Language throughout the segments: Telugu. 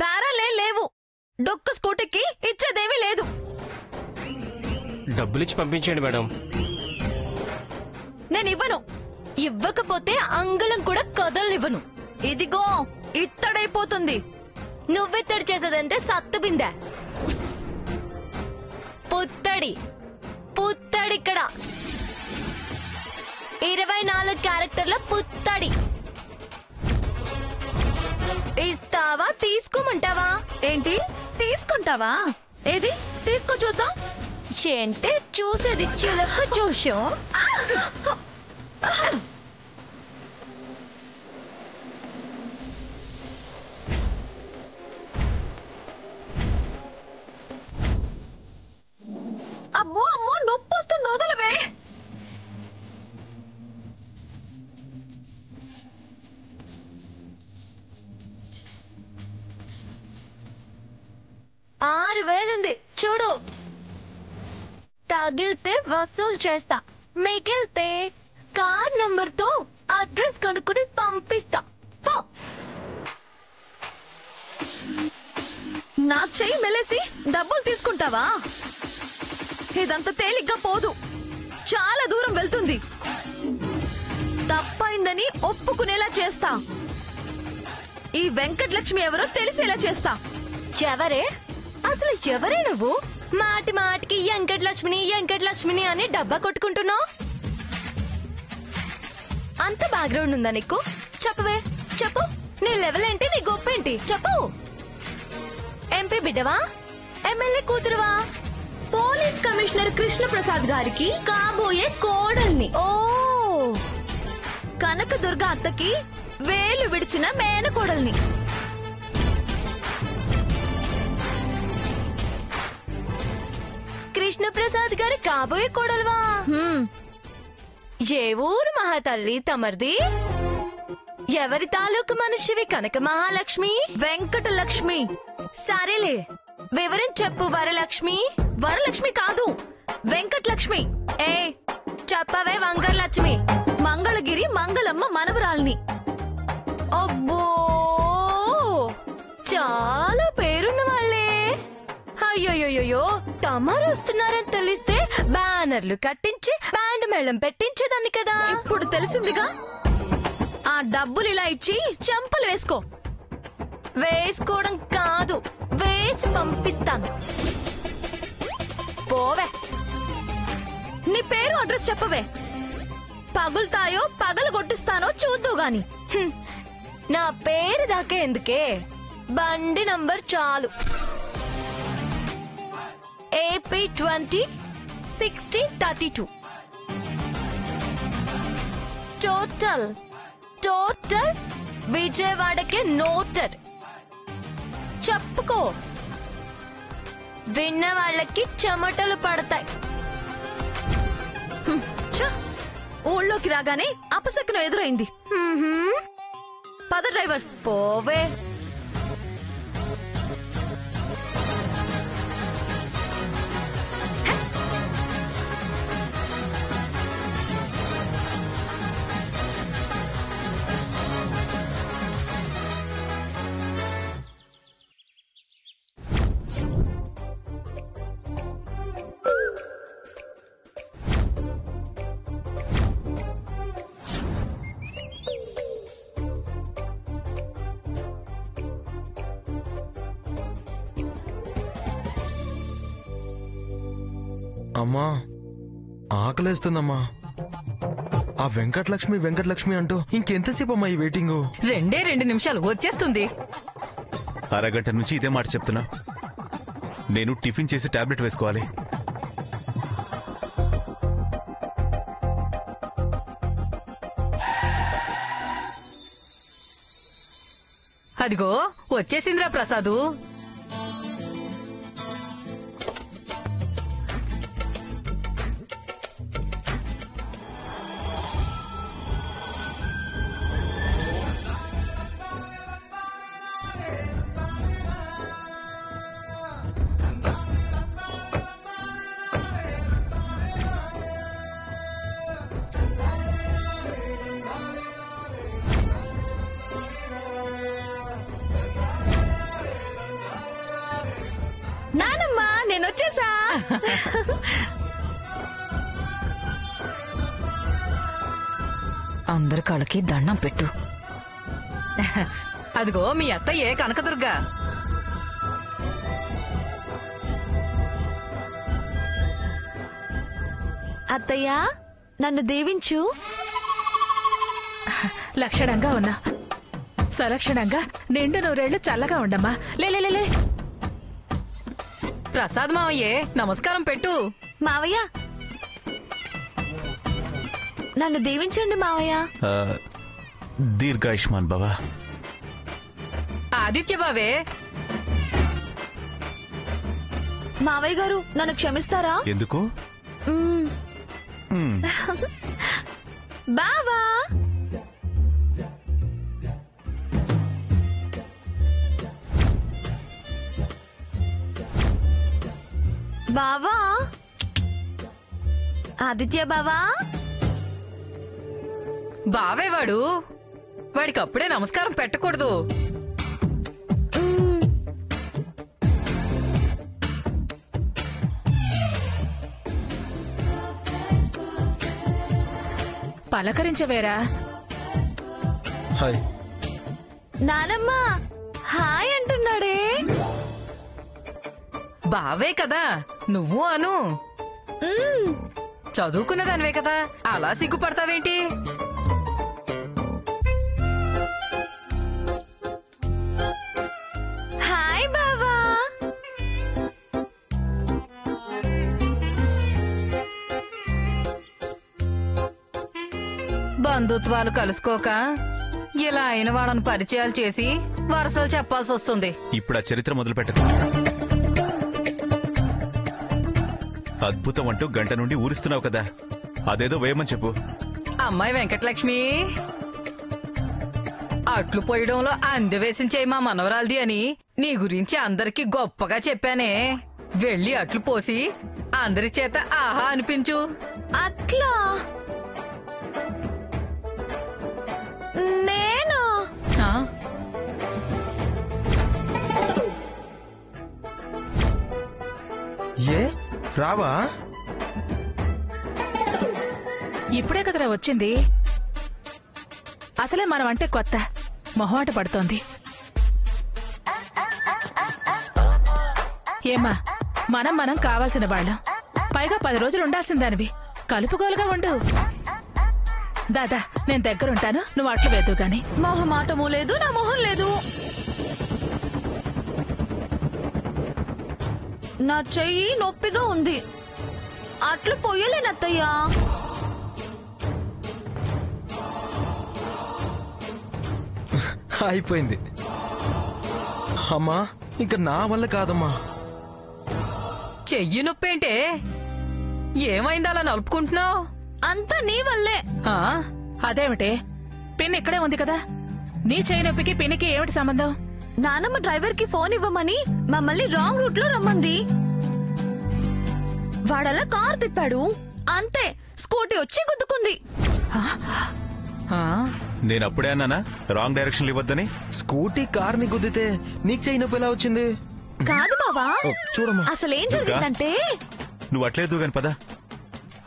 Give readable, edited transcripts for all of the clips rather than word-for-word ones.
బేరాలే లేవు. డొక్క స్కూటీకి ఇచ్చేదేమీ లేదు. డబ్బులిచ్చి పంపించండి మేడం. నేనివ్వను. ఇవ్వకపోతే అంగుళం కూడా కదలనివ్వను. ఇదిగో ఇత్తడైపోతుంది. నువ్వెత్తడి చేసేదంటే సత్తు బిందె. పుత్తడి పుత్తడిక్కడ 24 క్యారెక్టర్ల పుత్తడి. ఇస్తావా తీసుకోమంటావా? ఏంటి తీసుకుంటావా? ఏది తీసుకో చూద్దాం. ఏంటే చూసేది చిలక చూసా? అమ్మో అమ్మో నొప్పి వస్తుంది, వదలవే. ఉంది చూడు. తగిలితే వసూలు చేస్తా, మిగిలితే కార్ నంబర్ తో అడ్రస్ కనుక్కుని పంపిస్తా. నా చెయ్యి మెలేసి డబ్బులు తీసుకుంటావా? ఇదంతా తేలిగ్గా పోదు, చాలా దూరం వెళ్తుంది. తప్పైందని ఒప్పుకునేలా చేస్తా. ఈ వెంకటలక్ష్మి ఎవరో తెలిసేలా చేస్తా. ఎవరే అసలు? ఎవరే నువ్వు? మాటి మాటికి వెంకటలక్ష్మిని అని డబ్బా కొట్టుకుంటున్నావు. అంత బ్యాక్గ్రౌండ్ ఉందా నీకు? చెప్పవే, చెప్పు. నీ లెవెల్ ఏంటి, నీ గొప్ప ఏంటి చెప్పు. ఎంపీ బిడ్డవా? ఎమ్మెల్యే కూతురువా? పోలీస్ కమిషనర్ కృష్ణప్రసాద్ గారికి కాబోయే కోడల్ని. ఓ, కనకదుర్గ అత్తకి వేలు విడిచిన మేనకోడల్ని. కృష్ణప్రసాద్ గారి కాబోయే కోడలువా? ఏ ఊరు మహాతల్లి తమర్ది? ఎవరి తాలూకు మనిషివి? కనక మహాలక్ష్మి, వెంకటలక్ష్మి. సరేలే, వివరం చెప్పు. వరలక్ష్మి? వరలక్ష్మి కాదు, వెంకటలక్ష్మి. ఏ చెప్పవే, వంగరలక్ష్మి. మంగళగిరి మంగళమ్మ మనవరాల్ని. అబ్బో, చాలా పేరున్న వాళ్ళే. అయ్యోయ్యో, తమరు వస్తున్నారని తెలిస్తే బ్యానర్లు కట్టించి బ్యాండ్ మేళం పెట్టించేదాన్ని కదా. ఇప్పుడు తెలిసిందిగా. ఆ డబ్బులు ఇలా ఇచ్చి చంపలు వేసుకో. వేసుకోవడం కాదు, వేసి పంపిస్తాను. పోవే. నీ పేరు అడ్రస్ చెప్పవే. పగులుతాయో పగలు కొట్టిస్తానో చూద్దు గాని. నా పేరు దాకా ఎందుకే, బండి నంబర్ చాలు. AP 20 60 32. టోటల్ విజయవాడకే నోటెడ్. చెప్పుకో, విన్న వాళ్ళకి చెమటలు పడతాయి. ఊళ్ళోకి రాగానే అపశకునం ఎదురైంది. పద డ్రైవర్. పోవే. అమ్మా, ఆకలేస్తుందమ్మా. ఆ వెంకటలక్ష్మి అంటూ ఇంకెంతసేపు అమ్మా ఈ వెయిటింగ్? 2 నిమిషాలు వచ్చేస్తుంది. అరగంట నుంచి ఇదే మాట చెప్తున్నా. నేను టిఫిన్ చేసి టాబ్లెట్ వేసుకోవాలి. అదిగో వచ్చేసిందిరా ప్రసాదు. వచ్చేసా. అందరి కాళ్ళకి దండం పెట్టు. అదిగో మీ అత్తయ్యే కనకదుర్గ. అత్తయ్య నన్ను దీవించు. లక్షణంగా ఉన్నా, సలక్షణంగా నిండు నూరేళ్లు చల్లగా ఉండమ్మా. లే ప్రసాద్ మావయ్యే నమస్కారం పెట్టు. మావయ్య నన్ను దీవించండి మావయ్య. దీర్ఘాయుష్మాన్ బావా. ఆదిత్య బావే. మావయ్య గారు నన్ను క్షమిస్తారా? ఎందుకు? బావా బావా ఆదిత్య బావా. బావే వాడు. వాడికి అప్పుడే నమస్కారం పెట్టకూడదు. పలకరించవేరా. హాయ్. నానమ్మ హాయ్ అంటున్నాడే. బావే కదా నువ్వు అను. చదువుకున్నదానివే కదా, అలా సిగ్గుపడతావేంటి? హాయ్ బావా. బంధుత్వాలు కలుసుకోక ఇలా అయిన వాళ్ళని పరిచయాలు చేసి వరసలు చెప్పాల్సి వస్తుంది. ఇప్పుడు ఆ చరిత్ర మొదలు పెట్టదు. అద్భుతం అంటూ గంట నుండి ఊరిస్తున్నావు కదా, అదేదో వేయమని చెప్పు. అమ్మాయి వెంకటలక్ష్మి, అట్లు పోయడంలో అందవేసించేయి మా మనవరాల్ది అని నీ గురించి అందరికి గొప్పగా చెప్పానే. వెళ్ళి అట్లు పోసి అందరి చేత ఆహా అనిపించు. అట్లా నేను ఆ? ఏ రావా? ఇప్పుడే కదరా వచ్చింది. అసలే మనం అంటే కొత్త, మొహమాట పడుతోంది. ఏమ్మా, మనం కావాల్సిన వాళ్ళం. పైగా 10 రోజులు ఉండాల్సిందానివి. కలుపుగోలుగా ఉండు. దాదా నేను దగ్గరుంటాను, నువ్వు అట్లు వేద్దు గాని. మొహమాటము లేదు, నా మొహం లేదు. నా చెయ్యి నొప్పిగా ఉంది, అట్లు పొయ్యలేనత్తయ్యా. అయిపోయింది అమ్మా, ఇంకా నా వల్ల కాదమ్మా. చెయ్యి నొప్పేంటే? ఏమైంది అలా నలుపుకుంటున్నావు? అంతా నీ వల్లే. అదేమిటే, పిన్ ఇక్కడే ఉంది కదా. నీ చేయి నొప్పికి పిన్నికి ఏమిటి సంబంధం? నానమ్మ డ్రైవర్ కి ఫోన్ ఇవ్వమని మమ్మల్ని రాంగ్ రూట్ లో రమ్మంది. వాడలా కార్ తిప్పాడు, అంతే స్కూటీ వచ్చి గుద్దుకుంది. నేను అప్పుడే అన్నానా రాంగ్ డైరెక్షన్ ఇవ్వద్దని? స్కూటీ కార్ని గుద్దితే నీకు చెయ్యి నొప్పి ఎలా వచ్చింది? కాదు బావా, ఓ, చూడమ్మా. అసలేం జరిగిందంటే నువ్వు అట్లేదు గాని పద,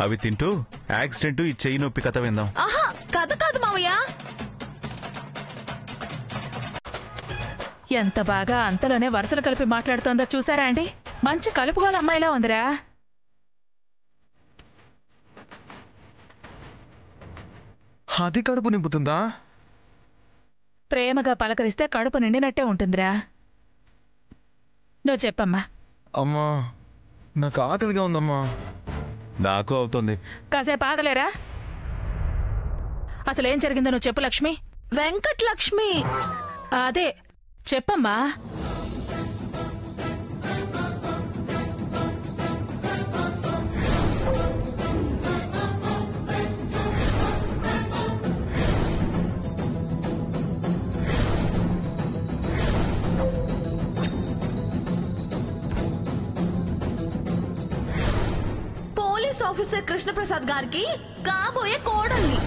అవి తింటూ యాక్సిడెంట్ ఈ చెయ్యి నొప్పి కథ విందాం. ఆహా కథ కాదు మావయ్య. ఎంత బాగా అంతలోనే వరుసలు కలిపి మాట్లాడుతోందో చూసారా అండి? మంచి కలుపుగోలు అమ్మాయిలా ఉందిరా. అది కడుపు నింపుతుందా? ప్రేమగా పలకరిస్తే కడుపు నిండినట్టే ఉంటుందిరా. నువ్వు చెప్పమ్మా. అమ్మా నాకు ఆకలిగా ఉందమ్మా. నాకు అవుతుంది. కాసేపు ఆగలేరా? అసలేం జరిగిందో నువ్వు చెప్పు లక్ష్మి. వెంకటలక్ష్మి. అదే చెప్పమ్మా. పోలీస్ ఆఫీసర్ కృష్ణప్రసాద్ గారికి కాబోయే కోడల్ని.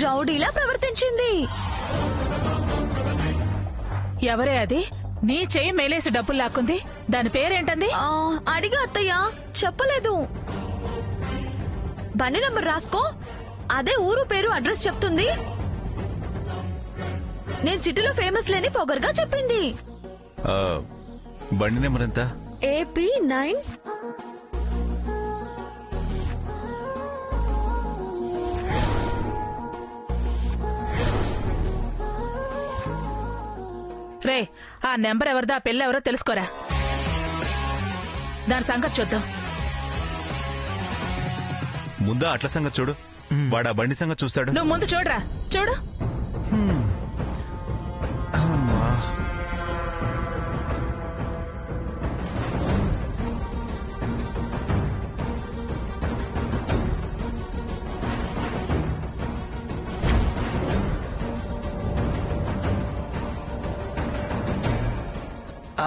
రౌడీలా ప్రవర్తించింది. ఎవరే అది నీ చెయ్యి మేలేసి డబ్బులు లాక్కుంది? దాని పేరేంటంది? అడిగా అత్తయ్య, చెప్పలేదు. బండి నంబర్ రాసుకో, అదే ఊరు పేరు అడ్రస్ చెప్తుంది. నేను సిటీలో ఫేమస్ లేని పొగరుగా చెప్పింది. బండి నెంబర్ ఎంత? AP 9. రే, ఆ నెంబర్ ఎవరిదో, ఆ పిల్ల ఎవరో తెలుసుకోరా. దాని సంగతి చూద్దాం. ముందా అట్ల సంగతి చూడు, వాడు ఆ బండి సంగతి చూస్తాడు. నువ్వు ముందు చూడరా, చూడు.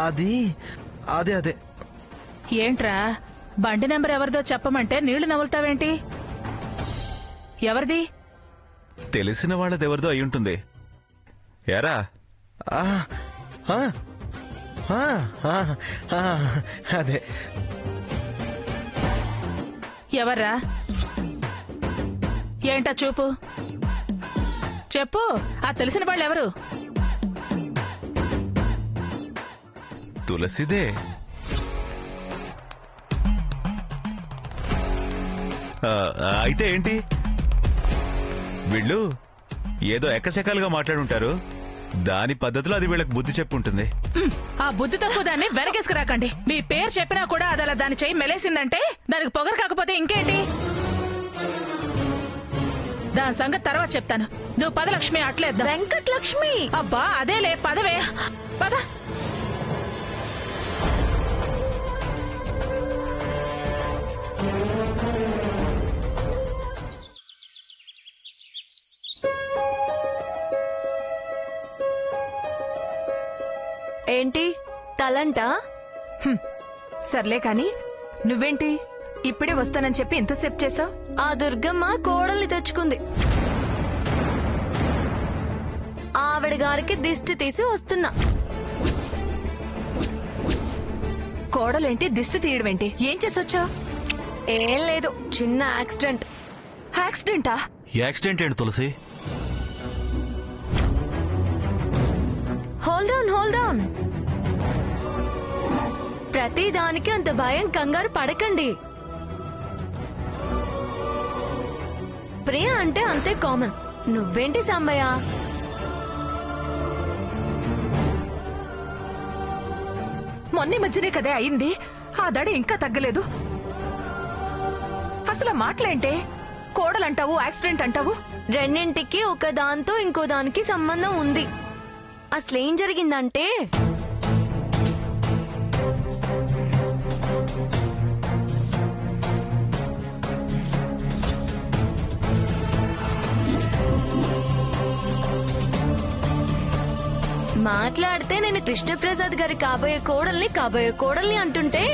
అది అదే అదే. ఏంట్రా, బండి నెంబర్ ఎవరిదో చెప్పమంటే నీళ్లు నవ్వులుతావేంటి? ఎవరిది? తెలిసిన వాళ్ళదెవరిదో అయి ఉంటుంది. యారా? ఆ, ఆ, ఆ, ఆ, ఆ, అదే. ఎవర్రా? ఏంటా చూపు? చెప్పు, ఆ తెలిసిన వాళ్ళు ఎవరు? తులసిదే. అయితే ఏంటి, వీళ్ళు ఏదో ఎక్కశకాలుగా మాట్లాడుంటారు. దాని పద్ధతిలో అది వీళ్ళకి బుద్ధి చెప్పుంటుంది. ఆ బుద్ధి తక్కువ దాన్ని వెనకేసుకురాకండి. మీ పేరు చెప్పినా కూడా అది అలా దాని చెయ్యి మెలేసిందంటే దానికి పొగరు కాకపోతే ఇంకేంటి? దాని సంగతి తర్వాత చెప్తాను. నువ్వు పద లక్ష్మి, అట్లేద్దాం. వెంకటలక్ష్మి. అబ్బా అదేలే, పదవే, పద. ఏంటి తలంట? సర్లే కాని నువ్వేంటి ఇప్పుడే వస్తానని చెప్పి ఎంతసేపు చేసావు? ఆ దుర్గమ్మ కోడల్ని తెచ్చుకుంది. ఆవిడ గారికి దిష్టి తీసి వస్తున్నా. కోడలేంటి దిష్టి తీయడమేంటి? ఏం చేసొచ్చావు? ఏం లేదు, చిన్న యాక్సిడెంట్. యాక్సిడెంటా? యాక్సిడెంట్ ఏంటి Tulasi? Hold on, hold on. ప్రతి దానికి అంత భయం, కంగారు పడకండి. ప్రియ అంటే అంతే కామన్. నువ్వేంటి సాంబయ్య? మొన్న మధ్యనే కదే అయింది. ఆ దడ ఇంకా తగ్గలేదు. అసలు మాటలేంటే? కోడలంటావు, యాక్సిడెంట్ అంటావు. రెండింటికి ఒక దాంతో ఇంకో దానికి సంబంధం ఉంది. అసలేం జరిగిందంటే, మాట్లాడితే నేను కృష్ణప్రసాద్ గారి కాబోయే కోడల్ని అంటుంటే,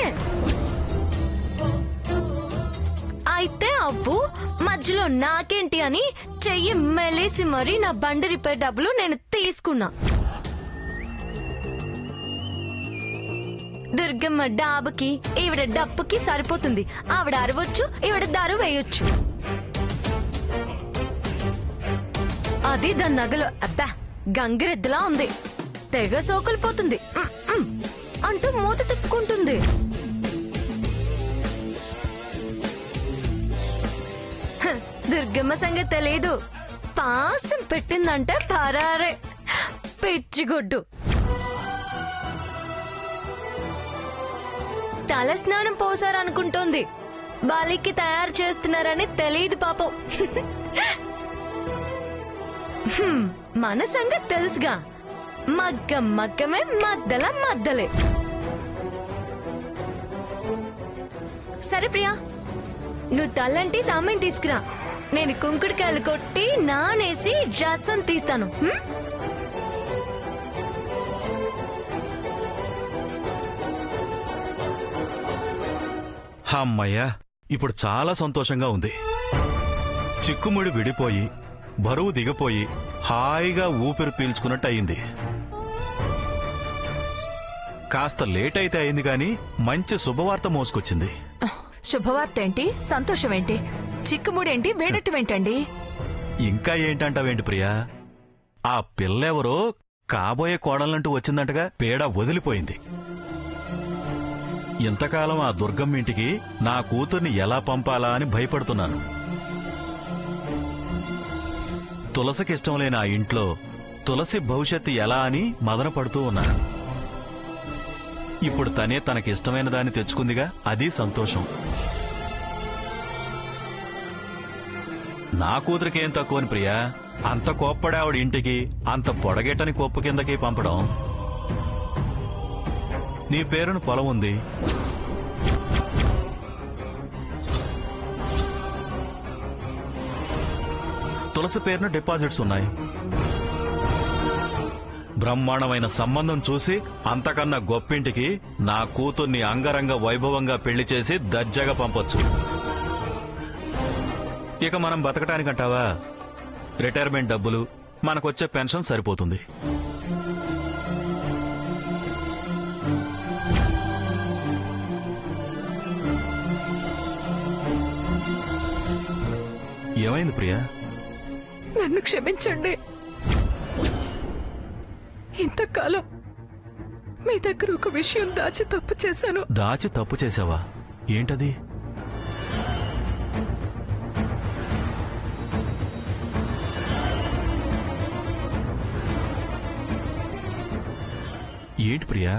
అయితే అవ్వు మధ్యలో నాకేంటి అని చెయ్యి మెలేసి మరీ నా బండి రిపేర్ డబ్బులు నేను తీసుకున్నా. దుర్గమ్మ డాబుకి ఈవిడ డప్పుకి సరిపోతుంది. ఆవిడ అరవచ్చు, ఈవిడ దారు వేయొచ్చు. అది దాని నగలు అబ్బా గంగిరెద్దులా ఉంది. తెగ సోకులిపోతుంది అంటూ మూత తిప్పుకుంటుంది. దుర్గమ్మ సంగతి తెలీదు. పాసం పెట్టిందంటే పరారే, పిచ్చిగొడ్డు. తల స్నానం పోసారనుకుంటోంది. బాలికి తయారు చేస్తున్నారని తెలీదు పాపం. మన సంగతి తెలుసుగా, మగ్గమే మద్దలే. సరే ప్రియా, నువ్వు తల్లంటి సామాన్ తీసుకురా. నేను కుంకుడుకాయలు కొట్టి నానేసి రసం తీస్తాను. అమ్మయ్యా, ఇప్పుడు చాలా సంతోషంగా ఉంది. చిక్కుముడి విడిపోయి బరువు దిగిపోయి హాయిగా ఊపిరి పీల్చుకున్నట్టు అయింది. కాస్త లేట్ అయితే అయింది గాని మంచి శుభవార్త మోసుకొచ్చింది. శుభవార్త ఏంటి, సంతోషం ఏంటి, చిక్కుముడేంటి, వేడట్టమేంటండి? ఇంకా ఏంటంటావేంటి ప్రియా? ఆ పిల్లెవరో కాబోయే కోడలంటూ వచ్చిందంటగా పేడ వదిలిపోయింది. ఇంతకాలం ఆ దుర్గమ్మ ఇంటికి నా కూతుర్ని ఎలా పంపాలా అని భయపడుతున్నాను. తులసికిష్టం లేని ఆ ఇంట్లో తులసి భవిష్యత్తు ఎలా అని మదన పడుతూ ఉన్నాను. ఇప్పుడు తనే తనకిష్టమైన దాన్ని తెచ్చుకుందిగా, అది సంతోషం. నా కూతురికేం తక్కువని ప్రియా, అంత కోప్పడే ఆవిడ ఇంటికి అంత పొడగేటని కొప్పు కిందకి పంపడం. నీ పేరును పొలం ఉంది, తులసి పేరున డిపాజిట్స్ ఉన్నాయి. బ్రహ్మాండమైన సంబంధం చూసి అంతకన్నా గొప్పింటికి నా కూతుర్ని అంగరంగ వైభవంగా పెళ్లి చేసి దర్జాగా పంపొచ్చు. ఇక మనం బతకటానికంటావా? రిటైర్మెంట్ డబ్బులు, మనకొచ్చే పెన్షన్ సరిపోతుంది. ఏమైంది ప్రియా? నన్ను క్షమించండి. ఇంతకాలం మీ దగ్గర ఒక విషయం దాచి తప్పు చేశాను. దాచి తప్పు చేసావా? ఏంటది? ఏంటి ప్రియా?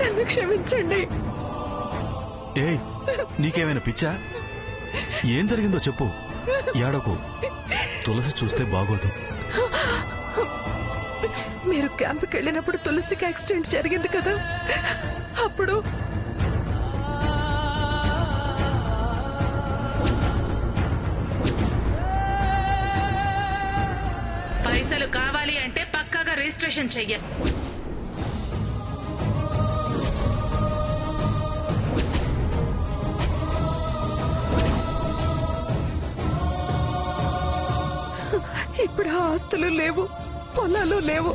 నన్ను క్షమించండి. ఏయ్, నీకేమైనా పిచ్చా? ఏం జరిగిందో చెప్పు. ఏడకు, తులసి చూస్తే బాగోదు. మీరు క్యాంపుకి వెళ్ళినప్పుడు తులసికి యాక్సిడెంట్ జరిగింది కదా, అప్పుడు పైసలు కావాలి అంటే పక్కాగా రిజిస్ట్రేషన్ చెయ్యాలి. ఇప్పుడు ఆ ఆస్తులు లేవు, పొలాలు లేవు.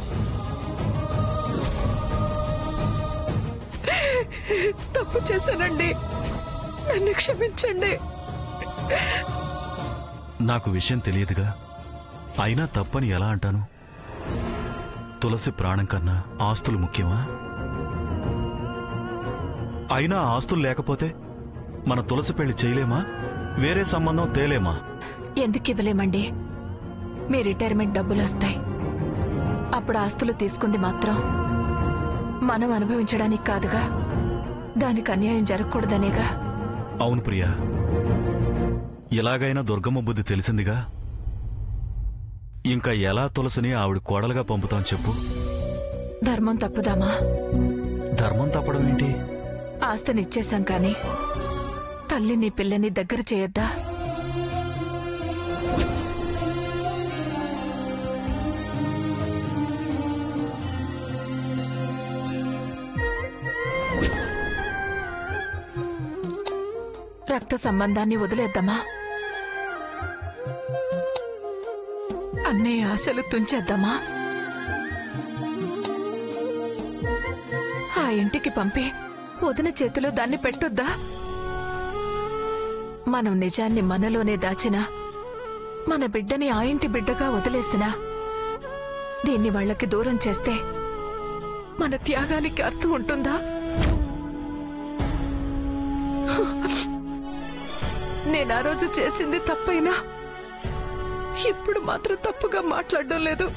తప్పు చేశానండి, నన్ను క్షమించండి. నాకు విషయం తెలియదుగా, అయినా తప్పని ఎలా అంటాను? తులసి ప్రాణం కన్నా ఆస్తులు ముఖ్యమా? అయినా ఆస్తులు లేకపోతే మన తులసి పెళ్లి చేయలేమా? వేరే సంబంధం తేలేమా? ఎందుకు ఇవ్వలేమండి? మీ రిటైర్మెంట్ డబ్బులు వస్తాయి. అప్పుడు ఆస్తులు తీసుకుంది మాత్రం మనం అనుభవించడానికి కాదుగా, దానికి అన్యాయం జరగకూడదనేగా. అవును ప్రియా, ఎలాగైనా దుర్గమ్మ బుద్ధి తెలిసిందిగా. ఇంకా ఎలా తులసిని ఆవిడ కోడలుగా పంపుతాం చెప్పు. ధర్మం తప్పుదామా? ధర్మం తప్పడం ఏంటి? ఆస్తినిచ్చేశాం కాని తల్లిని పిల్లని దగ్గర చేయొద్దా? రక్త సంబంధాన్ని వదిలేద్దామా? అన్నే ఆశలు తుంచేద్దామా? ఆ ఇంటికి పంపి వదిన చేతిలో దాన్ని పెట్టొద్దా? మనం నిజాన్ని మనలోనే దాచినా, మన బిడ్డని ఆ ఇంటి బిడ్డగా వదిలేసినా, దీన్ని వాళ్ళకి దూరం చేస్తే మన త్యాగానికి అర్థం ఉంటుందా? నేను ఆ రోజు చేసింది తప్పైనా ఇప్పుడు మాత్రం తప్పుగా మాట్లాడడం లేదు.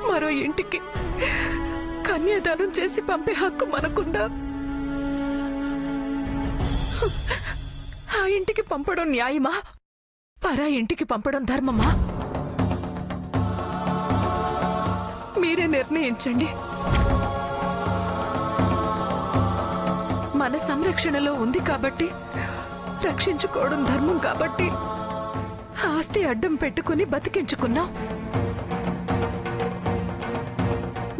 మరో ఇంటికి కన్యాదానం చేసి పంపే హక్కు మనకుందా? ఆ ఇంటికి పంపడం న్యాయమా? పరా ఇంటికి పంపడం ధర్మమా? మీరే నిర్ణయించండి. మన సంరక్షణలో ఉంది కాబట్టి, రక్షించుకోవడం ధర్మం కాబట్టి ఆస్తి అడ్డం పెట్టుకుని బతికించుకున్నాం.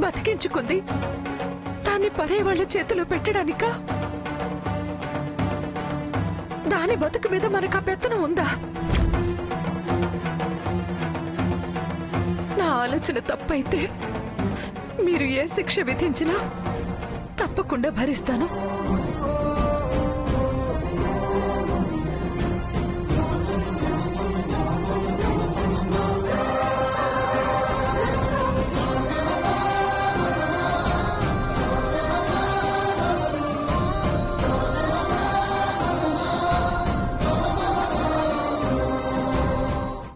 బతికించుకుంది దాన్ని పరే వాళ్ళ చేతిలో పెట్టడానికా? దాని బతుకు మీద మనకు ఆ పెత్తనం ఉందా? ఆలోచన తప్పైతే మీరు ఏ శిక్ష విధించినా తప్పకుండా భరిస్తాను.